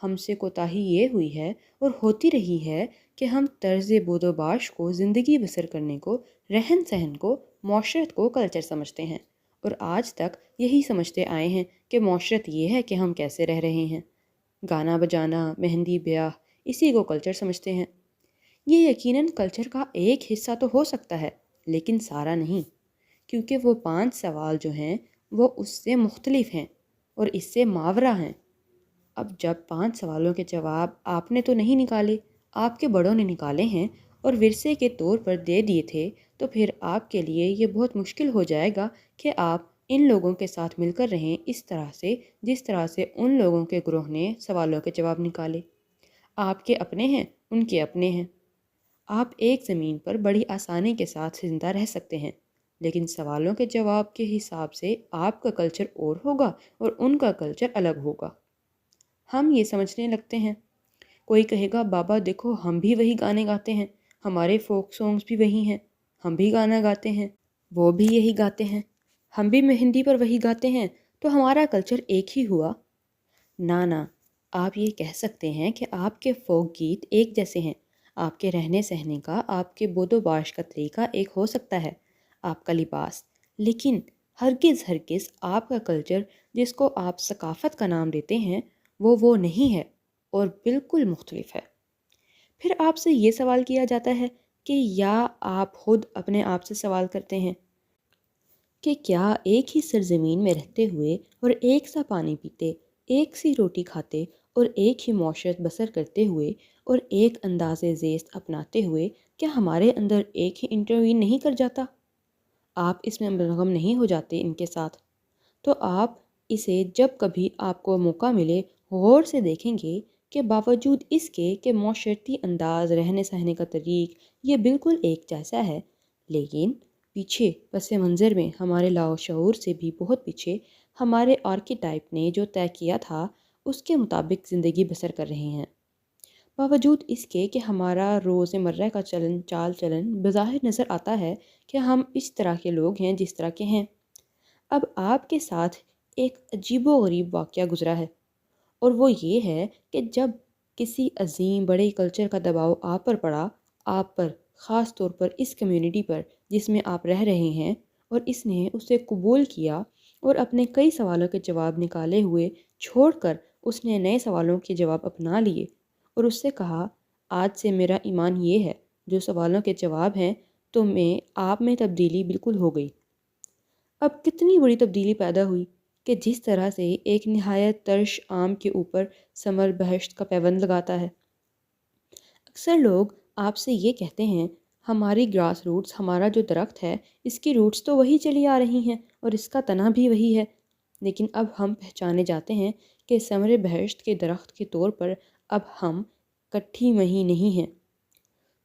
ہم سے کوتاہی یہ ہوئی ہے اور ہوتی رہی ہے کہ ہم طرز بود و باش کو، زندگی بسر کرنے کو، رہن سہن کو، معاشرت کو کلچر سمجھتے ہیں، اور آج تک یہی سمجھتے آئے ہیں کہ معاشرت یہ ہے کہ ہم کیسے رہ رہے ہیں۔ گانا بجانا، مہندی بیاہ، اسی کو کلچر سمجھتے ہیں۔ یہ یقیناً کلچر کا ایک حصہ تو ہو سکتا ہے، لیکن سارا نہیں، کیونکہ وہ 5 سوال جو ہیں وہ اس سے مختلف ہیں اور اس سے ماورا ہیں۔ اب جب 5 سوالوں کے جواب آپ نے تو نہیں نکالے، آپ کے بڑوں نے نکالے ہیں اور ورثے کے طور پر دے دیے تھے، تو پھر آپ کے لیے یہ بہت مشکل ہو جائے گا کہ آپ ان لوگوں کے ساتھ مل کر رہیں اس طرح سے، جس طرح سے ان لوگوں کے گروہ نے سوالوں کے جواب نکالے۔ آپ کے اپنے ہیں، ان کے اپنے ہیں۔ آپ ایک زمین پر بڑی آسانی کے ساتھ زندہ رہ سکتے ہیں، لیکن سوالوں کے جواب کے حساب سے آپ کا کلچر اور ہوگا اور ان کا کلچر الگ ہوگا۔ ہم یہ سمجھنے لگتے ہیں، کوئی کہے گا بابا دیکھو ہم بھی وہی گانے گاتے ہیں، ہمارے فوک سانگز بھی وہی ہیں، ہم بھی گانا گاتے ہیں، وہ بھی یہی گاتے ہیں، ہم بھی مہندی پر وہی گاتے ہیں، تو ہمارا کلچر ایک ہی ہوا۔ نہ، آپ یہ کہہ سکتے ہیں کہ آپ کے فوک گیت ایک جیسے ہیں، آپ کے رہنے سہنے کا، آپ کے بود و باش کا طریقہ ایک ہو سکتا ہے، آپ کا لباس، لیکن ہرگز آپ کا کلچر جس کو آپ ثقافت کا نام دیتے ہیں وہ نہیں ہے اور بالکل مختلف ہے۔ پھر آپ سے یہ سوال کیا جاتا ہے کہ یا آپ خود اپنے آپ سے سوال کرتے ہیں کہ کیا ایک ہی سرزمین میں رہتے ہوئے اور ایک سا پانی پیتے، ایک سی روٹی کھاتے اور ایک ہی معاشرت بسر کرتے ہوئے اور ایک انداز زیست اپناتے ہوئے کیا ہمارے اندر ایک ہی انٹروین نہیں کر جاتا؟ آپ اس میں ملغم نہیں ہو جاتے ان کے ساتھ؟ تو آپ اسے جب کبھی آپ کو موقع ملے غور سے دیکھیں گے کہ باوجود اس کے کہ معاشرتی انداز، رہنے سہنے کا طریق یہ بالکل ایک جیسا ہے، لیکن پیچھے پس منظر میں ہمارے لاؤ شعور سے بھی بہت پیچھے ہمارے آرکیٹائپ نے جو طے کیا تھا اس کے مطابق زندگی بسر کر رہے ہیں۔ باوجود اس کے کہ ہمارا روز مرہ کا چال چلن بظاہر نظر آتا ہے کہ ہم اس طرح کے لوگ ہیں جس طرح کے ہیں۔ اب آپ کے ساتھ ایک عجیب و غریب واقعہ گزرا ہے، اور وہ یہ ہے کہ جب کسی عظیم بڑے کلچر کا دباؤ آپ پر پڑا، آپ پر، خاص طور پر اس کمیونٹی پر جس میں آپ رہ رہے ہیں، اور اس نے اسے قبول کیا اور اپنے کئی سوالوں کے جواب نکالے ہوئے چھوڑ کر اس نے نئے سوالوں کے جواب اپنا لیے اور اس سے کہا آج سے میرا ایمان یہ ہے، جو سوالوں کے جواب ہیں تو آپ میں تبدیلی بالکل ہو گئی۔ اب کتنی بڑی تبدیلی پیدا ہوئی کہ جس طرح سے ایک نہایت ترش آم کے اوپر ثمر بہشت کا پیوند لگاتا ہے۔ اکثر لوگ آپ سے یہ کہتے ہیں ہماری گراس روٹس، ہمارا جو درخت ہے اس کی روٹس تو وہی چلی آ رہی ہیں اور اس کا تنا بھی وہی ہے، لیکن اب ہم پہچانے جاتے ہیں کہ ثمر بہشت کے درخت کے طور پر اب ہم کٹھی مہی نہیں ہیں۔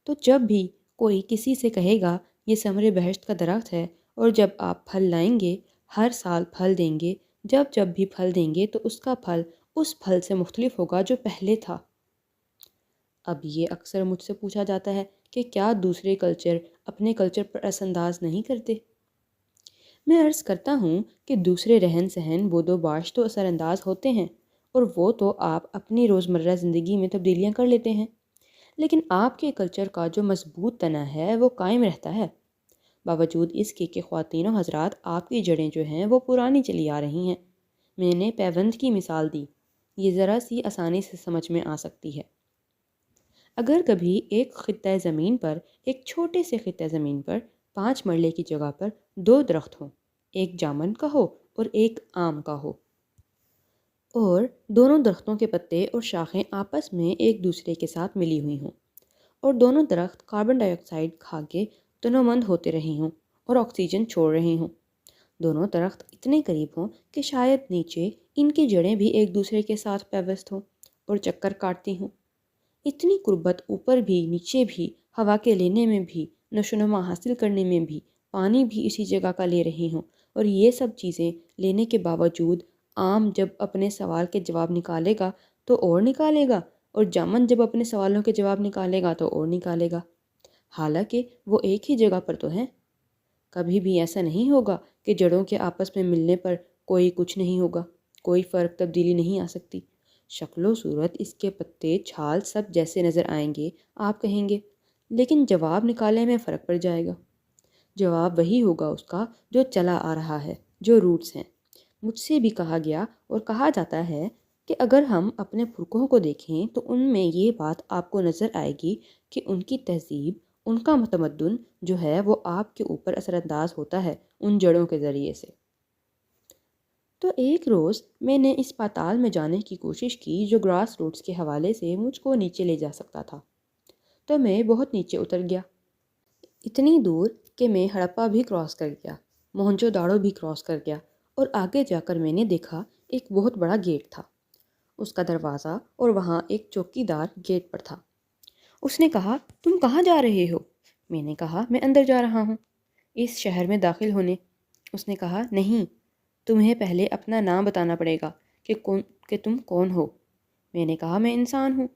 تو جب بھی کوئی کسی سے کہے گا یہ ثمر بہشت کا درخت ہے اور جب آپ پھل لائیں گے، ہر سال پھل دیں گے، جب بھی پھل دیں گے تو اس کا پھل اس پھل سے مختلف ہوگا جو پہلے تھا۔ اب یہ اکثر مجھ سے پوچھا جاتا ہے کہ کیا دوسرے کلچر اپنے کلچر پر اثر انداز نہیں کرتے؟ میں عرض کرتا ہوں کہ دوسرے رہن سہن، بود و باش تو اثر انداز ہوتے ہیں، اور وہ تو آپ اپنی روزمرہ زندگی میں تبدیلیاں کر لیتے ہیں، لیکن آپ کے کلچر کا جو مضبوط تنا ہے وہ قائم رہتا ہے، باوجود اس کے کہ خواتین و حضرات آپ کی جڑیں جو ہیں وہ پرانی چلی آ رہی ہیں۔ میں نے پیوند کی مثال دی، یہ ذرا سی آسانی سے سمجھ میں آ سکتی ہے۔ اگر کبھی ایک خطہ زمین پر، ایک چھوٹے سے خطہ زمین پر 5 مرلے کی جگہ پر 2 درخت ہوں، ایک جامن کا ہو اور ایک آم کا ہو، اور دونوں درختوں کے پتے اور شاخیں آپس میں ایک دوسرے کے ساتھ ملی ہوئی ہوں، اور دونوں درخت کاربن ڈائی آکسائڈ کھا کے تنومند ہوتے رہے ہوں اور آکسیجن چھوڑ رہے ہوں، دونوں درخت اتنے قریب ہوں کہ شاید نیچے ان کی جڑیں بھی ایک دوسرے کے ساتھ پیوست ہوں اور چکر کاٹتی ہوں، اتنی قربت اوپر بھی نیچے بھی، ہوا کے لینے میں بھی، نشو و نما حاصل کرنے میں بھی، پانی بھی اسی جگہ کا لے رہی ہوں، اور یہ سب چیزیں لینے کے باوجود آم جب اپنے سوال کے جواب نکالے گا تو اور نکالے گا، اور جامن جب اپنے سوالوں کے جواب نکالے گا تو اور نکالے گا، حالانکہ وہ ایک ہی جگہ پر تو ہیں۔ کبھی بھی ایسا نہیں ہوگا کہ جڑوں کے آپس میں ملنے پر کوئی کچھ نہیں ہوگا، کوئی فرق تبدیلی نہیں آ سکتی، شکل و صورت، اس کے پتے، چھال سب جیسے نظر آئیں گے آپ کہیں گے، لیکن جواب نکالنے میں فرق پڑ جائے گا۔ جواب وہی ہوگا اس کا جو چلا آ رہا ہے، جو روٹس ہیں۔ مجھ سے بھی کہا گیا اور کہا جاتا ہے کہ اگر ہم اپنے پرکھوں کو دیکھیں تو ان میں یہ بات آپ کو نظر آئے گی کہ ان کی تہذیب، ان کا تمدن جو ہے وہ آپ کے اوپر اثر انداز ہوتا ہے ان جڑوں کے ذریعے سے۔ تو ایک روز میں نے اس پاتال میں جانے کی کوشش کی جو گراس روٹس کے حوالے سے مجھ کو نیچے لے جا سکتا تھا، تو میں بہت نیچے اتر گیا، اتنی دور کہ میں ہڑپا بھی کراس کر گیا، موہنجو داڑو بھی کراس کر گیا، اور آگے جا کر میں نے دیکھا ایک بہت بڑا گیٹ تھا، اس کا دروازہ، اور وہاں ایک چوکی دار گیٹ پر تھا۔ اس نے کہا، تم کہاں جا رہے ہو؟ میں نے کہا، میں اندر جا رہا ہوں، اس شہر میں داخل ہونے۔ اس نے کہا، نہیں، تمہیں پہلے اپنا نام بتانا پڑے گا کہ تم کون ہو۔ میں نے کہا، میں انسان ہوں۔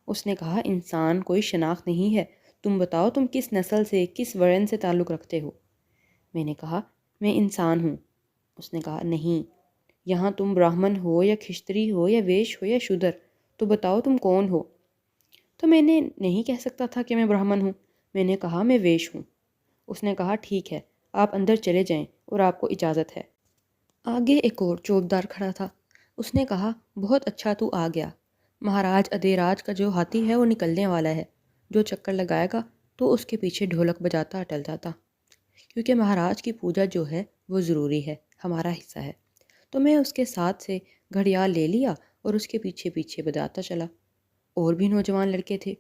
اس نے کہا، انسان کوئی شناخت نہیں ہے، تم بتاؤ تم کس نسل سے، کس ورن سے تعلق رکھتے ہو۔ میں نے کہا، میں انسان ہوں۔ اس نے کہا، نہیں، یہاں تم براہمن ہو یا کھشتری ہو یا ویش ہو یا شودر، تو بتاؤ تم کون ہو۔ تو میں نے نہیں کہہ سکتا تھا کہ میں براہمن ہوں، میں نے کہا میں ویش ہوں۔ اس نے کہا، ٹھیک ہے، آپ اندر چلے جائیں اور آپ کو اجازت ہے۔ آگے ایک اور چوبدار کھڑا تھا، اس نے کہا، بہت اچھا تو آ گیا، مہاراج ادھیراج کا جو ہاتھی ہے وہ نکلنے والا ہے، جو چکر لگائے گا تو اس کے پیچھے ڈھولک بجاتا ٹل جاتا، کیونکہ مہاراج کی پوجا جو ہے وہ ضروری ہے، ہمارا حصہ ہے۔ تو میں اس کے ساتھ سے گھڑیال لے لیا اور اس کے پیچھے پیچھے بجاتا چلا۔ اور بھی نوجوان لڑکے تھے۔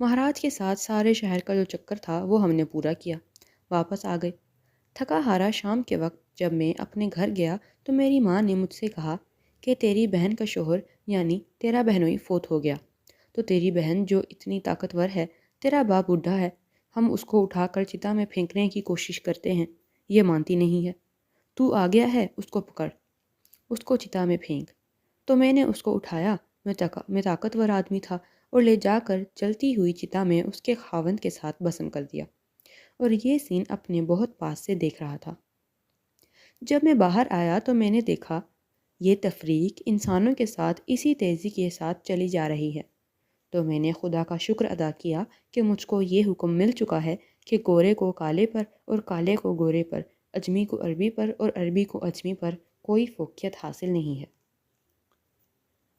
مہاراج کے ساتھ سارے شہر کا جو چکر تھا وہ ہم نے پورا کیا، واپس آ گئے۔ تھکا ہارا شام کے وقت جب میں اپنے گھر گیا تو میری ماں نے مجھ سے کہا کہ تیری بہن کا شوہر یعنی تیرا بہنوئی فوت ہو گیا، تو تیری بہن جو اتنی طاقتور ہے، تیرا باپ بوڑھا ہے، ہم اس کو اٹھا کر چتا میں پھینکنے کی کوشش کرتے ہیں، یہ مانتی نہیں ہے، تو آ گیا ہے، اس کو پکڑ، اس کو چتا میں پھینک۔ تو میں نے اس کو اٹھایا، میں طاقتور آدمی تھا، اور لے جا کر جلتی ہوئی چتا میں اس کے خاوند کے ساتھ بسم کر دیا، اور یہ سین اپنے بہت پاس سے دیکھ رہا تھا۔ جب میں باہر آیا تو میں نے دیکھا یہ تفریق انسانوں کے ساتھ اسی تیزی کے ساتھ چلی جا رہی ہے، تو میں نے خدا کا شکر ادا کیا کہ مجھ کو یہ حکم مل چکا ہے کہ گورے کو کالے پر اور کالے کو گورے پر، اجمی کو عربی پر اور عربی کو اجمی پر کوئی فوقیت حاصل نہیں ہے۔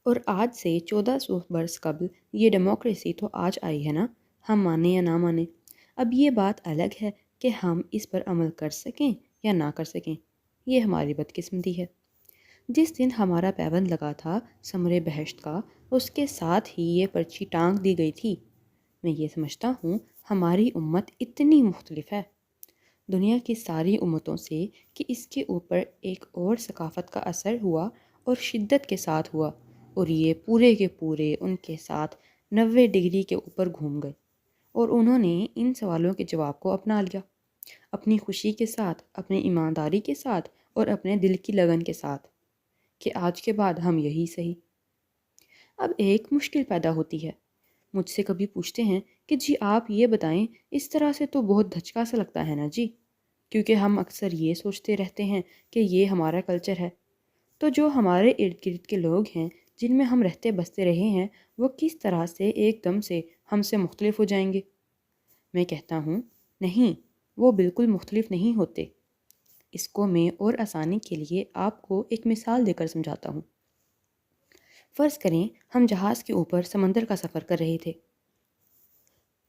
اور آج سے 1400 برس قبل یہ ڈیموکریسی تو آج آئی ہے نا، ہم مانیں یا نہ مانیں۔ اب یہ بات الگ ہے کہ ہم اس پر عمل کر سکیں یا نہ کر سکیں، یہ ہماری بدقسمتی ہے۔ جس دن ہمارا پیوند لگا تھا ثمرِ بہشت کا، اس کے ساتھ ہی یہ پرچی ٹانگ دی گئی تھی۔ میں یہ سمجھتا ہوں ہماری امت اتنی مختلف ہے دنیا کی ساری امتوں سے کہ اس کے اوپر ایک اور ثقافت کا اثر ہوا اور شدت کے ساتھ ہوا، اور یہ پورے کے پورے ان کے ساتھ 90 ڈگری کے اوپر گھوم گئے، اور انہوں نے ان سوالوں کے جواب کو اپنا لیا، اپنی خوشی کے ساتھ، اپنی ایمانداری کے ساتھ، اور اپنے دل کی لگن کے ساتھ، کہ آج کے بعد ہم یہی صحیح۔ اب ایک مشکل پیدا ہوتی ہے، مجھ سے کبھی پوچھتے ہیں کہ جی آپ یہ بتائیں، اس طرح سے تو بہت دھچکا سا لگتا ہے نا جی، کیونکہ ہم اکثر یہ سوچتے رہتے ہیں کہ یہ ہمارا کلچر ہے، تو جو ہمارے ارد گرد کے لوگ ہیں جن میں ہم رہتے بستے رہے ہیں، وہ کس طرح سے ایک دم سے ہم سے مختلف ہو جائیں گے؟ میں کہتا ہوں نہیں، وہ بالکل مختلف نہیں ہوتے۔ اس کو میں اور آسانی کے لیے آپ کو ایک مثال دے کر سمجھاتا ہوں۔ فرض کریں ہم جہاز کے اوپر سمندر کا سفر کر رہے تھے،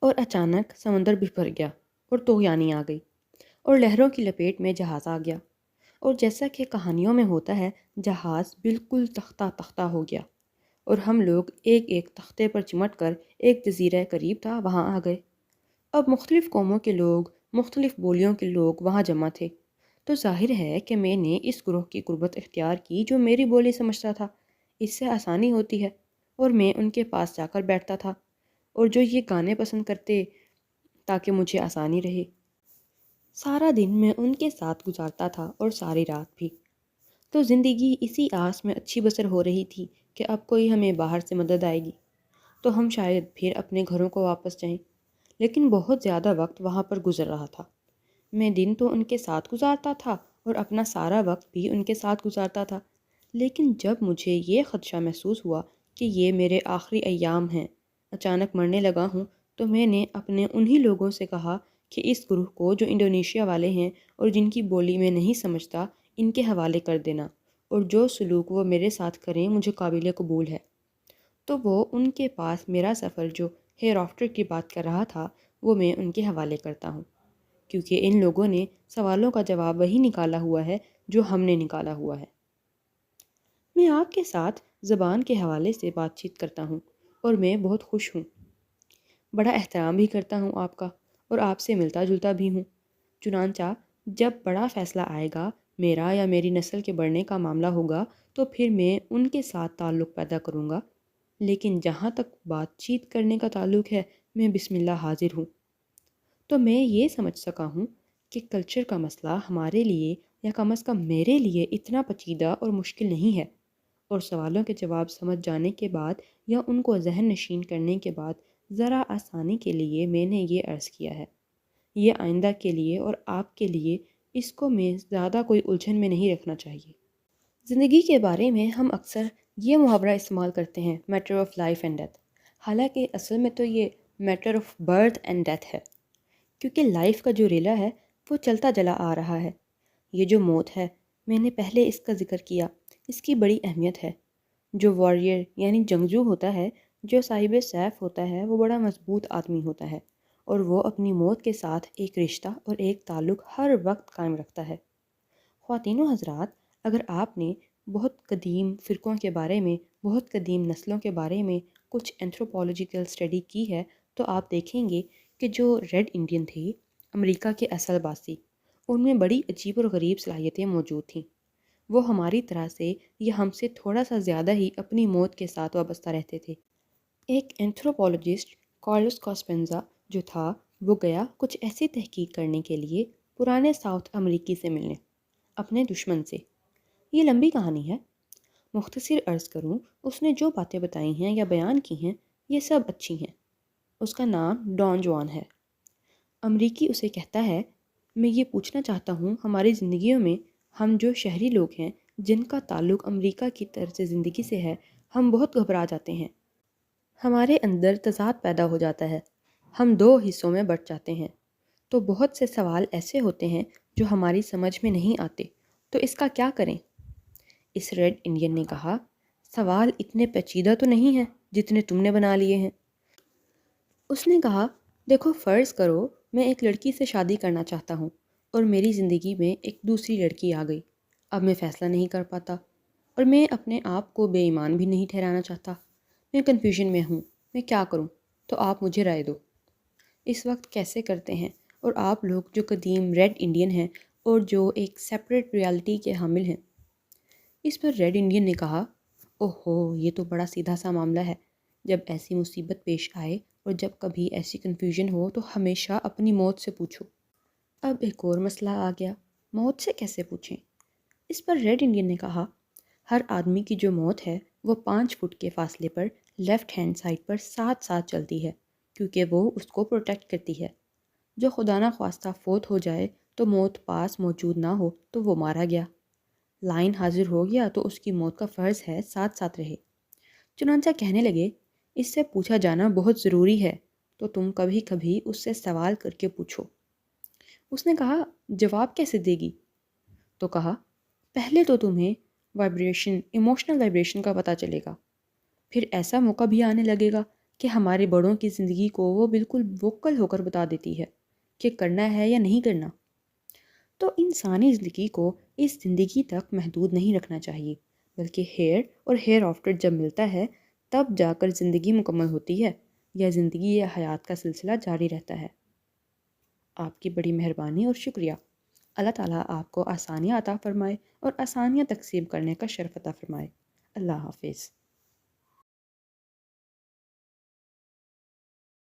اور اچانک سمندر بھر گیا اور طغیانی آ گئی، اور لہروں کی لپیٹ میں جہاز آ گیا، اور جیسا کہ کہانیوں میں ہوتا ہے جہاز بالکل تختہ تختہ ہو گیا، اور ہم لوگ ایک ایک تختے پر چمٹ کر ایک جزیرہ قریب تھا وہاں آ گئے۔ اب مختلف قوموں کے لوگ، مختلف بولیوں کے لوگ وہاں جمع تھے، تو ظاہر ہے کہ میں نے اس گروہ کی قربت اختیار کی جو میری بولی سمجھتا تھا، اس سے آسانی ہوتی ہے، اور میں ان کے پاس جا کر بیٹھتا تھا، اور جو یہ گانے پسند کرتے تاکہ مجھے آسانی رہے۔ سارا دن میں ان کے ساتھ گزارتا تھا اور ساری رات بھی، تو زندگی اسی آس میں اچھی بسر ہو رہی تھی کہ اب کوئی ہمیں باہر سے مدد آئے گی تو ہم شاید پھر اپنے گھروں کو واپس جائیں، لیکن بہت زیادہ وقت وہاں پر گزر رہا تھا۔ میں دن تو ان کے ساتھ گزارتا تھا اور اپنا سارا وقت بھی ان کے ساتھ گزارتا تھا، لیکن جب مجھے یہ خدشہ محسوس ہوا کہ یہ میرے آخری ایام ہیں، اچانک مرنے لگا ہوں، تو میں نے اپنے انہی لوگوں سے کہا کہ اس گروہ کو جو انڈونیشیا والے ہیں اور جن کی بولی میں نہیں سمجھتا، ان کے حوالے کر دینا، اور جو سلوک وہ میرے ساتھ کریں مجھے قابل قبول ہے۔ تو وہ ان کے پاس میرا سفر جو ہیئر آفٹر کی بات کر رہا تھا وہ میں ان کے حوالے کرتا ہوں، کیونکہ ان لوگوں نے سوالوں کا جواب وہی نکالا ہوا ہے جو ہم نے نکالا ہوا ہے۔ میں آپ کے ساتھ زبان کے حوالے سے بات چیت کرتا ہوں اور میں بہت خوش ہوں، بڑا احترام بھی کرتا ہوں آپ کا، اور آپ سے ملتا جلتا بھی ہوں۔ چنانچہ جب بڑا فیصلہ آئے گا، میرا یا میری نسل کے بڑھنے کا معاملہ ہوگا، تو پھر میں ان کے ساتھ تعلق پیدا کروں گا، لیکن جہاں تک بات چیت کرنے کا تعلق ہے، میں بسم اللہ حاضر ہوں۔ تو میں یہ سمجھ سکا ہوں کہ کلچر کا مسئلہ ہمارے لیے یا کم از کم میرے لیے اتنا پیچیدہ اور مشکل نہیں ہے، اور سوالوں کے جواب سمجھ جانے کے بعد یا ان کو ذہن نشین کرنے کے بعد ذرا آسانی کے لیے میں نے یہ عرض کیا ہے، یہ آئندہ کے لیے اور آپ کے لیے اس کو میں زیادہ کوئی الجھن میں نہیں رکھنا چاہیے۔ زندگی کے بارے میں ہم اکثر یہ محاورہ استعمال کرتے ہیں، matter of life and death, حالانکہ اصل میں تو یہ matter of birth and death ہے، کیونکہ لائف کا جو ریلا ہے وہ چلتا جلا آ رہا ہے۔ یہ جو موت ہے، میں نے پہلے اس کا ذکر کیا، اس کی بڑی اہمیت ہے۔ جو واریر یعنی جنگجو ہوتا ہے، جو صاحب سیف ہوتا ہے، وہ بڑا مضبوط آدمی ہوتا ہے، اور وہ اپنی موت کے ساتھ ایک رشتہ اور ایک تعلق ہر وقت قائم رکھتا ہے۔ خواتین و حضرات، اگر آپ نے بہت قدیم فرقوں کے بارے میں، بہت قدیم نسلوں کے بارے میں کچھ اینتھروپولوجیکل اسٹڈی کی ہے، تو آپ دیکھیں گے کہ جو ریڈ انڈین تھے، امریکہ کے اصل باسی، ان میں بڑی عجیب اور غریب صلاحیتیں موجود تھیں۔ وہ ہماری طرح سے یا ہم سے تھوڑا سا زیادہ ہی اپنی موت کے ساتھ وابستہ رہتے تھے۔ ایک اینتھروپولوجسٹ کارلوس کاسپینزا جو تھا، وہ گیا کچھ ایسی تحقیق کرنے کے لیے پرانے ساؤتھ امریکی سے ملنے، اپنے دشمن سے۔ یہ لمبی کہانی ہے، مختصر عرض کروں، اس نے جو باتیں بتائی ہیں یا بیان کی ہیں، یہ سب اچھی ہیں۔ اس کا نام ڈان جوان ہے۔ امریکی اسے کہتا ہے، میں یہ پوچھنا چاہتا ہوں، ہماری زندگیوں میں ہم جو شہری لوگ ہیں جن کا تعلق امریکہ کی طرز زندگی سے ہے، ہم بہت گھبرا جاتے ہیں، ہمارے اندر تضاد پیدا ہو جاتا ہے، ہم دو حصوں میں بٹ جاتے ہیں، تو بہت سے سوال ایسے ہوتے ہیں جو ہماری سمجھ میں نہیں آتے، تو اس کا کیا کریں؟ اس ریڈ انڈین نے کہا، سوال اتنے پیچیدہ تو نہیں ہیں جتنے تم نے بنا لیے ہیں۔ اس نے کہا، دیکھو، فرض کرو میں ایک لڑکی سے شادی کرنا چاہتا ہوں اور میری زندگی میں ایک دوسری لڑکی آ گئی، اب میں فیصلہ نہیں کر پاتا، اور میں اپنے آپ کو بے ایمان بھی نہیں ٹھہرانا چاہتا، میں کنفیوژن میں ہوں، میں کیا کروں؟ تو آپ مجھے رائے دو، اس وقت کیسے کرتے ہیں؟ اور آپ لوگ جو قدیم ریڈ انڈین ہیں اور جو ایک سیپریٹ ریالٹی کے حامل ہیں۔ اس پر ریڈ انڈین نے کہا، اوہو، یہ تو بڑا سیدھا سا معاملہ ہے، جب ایسی مصیبت پیش آئے اور جب کبھی ایسی کنفیوژن ہو تو ہمیشہ اپنی موت سے پوچھو۔ اب ایک اور مسئلہ آ گیا، موت سے کیسے پوچھیں؟ اس پر ریڈ انڈین نے کہا، ہر آدمی کی جو موت ہے وہ 5 فٹ کے فاصلے پر لیفٹ ہینڈ سائڈ پر ساتھ ساتھ چلتی ہے، کیونکہ وہ اس کو پروٹیکٹ کرتی ہے۔ جو خدا نہ خواستہ فوت ہو جائے تو موت پاس موجود نہ ہو تو وہ مارا گیا، لائن حاضر ہو گیا تو اس کی موت کا فرض ہے ساتھ ساتھ رہے۔ چنانچہ کہنے لگے، اس سے پوچھا جانا بہت ضروری ہے، تو تم کبھی کبھی اس سے سوال کر کے پوچھو۔ اس نے کہا، جواب کیسے دے گی؟ تو کہا، پہلے تو تمہیں وائبریشن، ایموشنل وائبریشن کا پتہ چلے گا، پھر ایسا موقع بھی آنے لگے گا کہ ہمارے بڑوں کی زندگی کو وہ بالکل ووکل ہو کر بتا دیتی ہے کہ کرنا ہے یا نہیں کرنا۔ تو انسانی زندگی کو اس زندگی تک محدود نہیں رکھنا چاہیے، بلکہ ہیئر اور ہیئر آفٹر جب ملتا ہے تب جا کر زندگی مکمل ہوتی ہے، یا زندگی یا حیات کا سلسلہ جاری رہتا ہے۔ آپ کی بڑی مہربانی اور شکریہ۔ اللہ تعالیٰ آپ کو آسانیاں عطا فرمائے اور آسانیاں تقسیم کرنے کا شرف عطا فرمائے۔ اللہ حافظ۔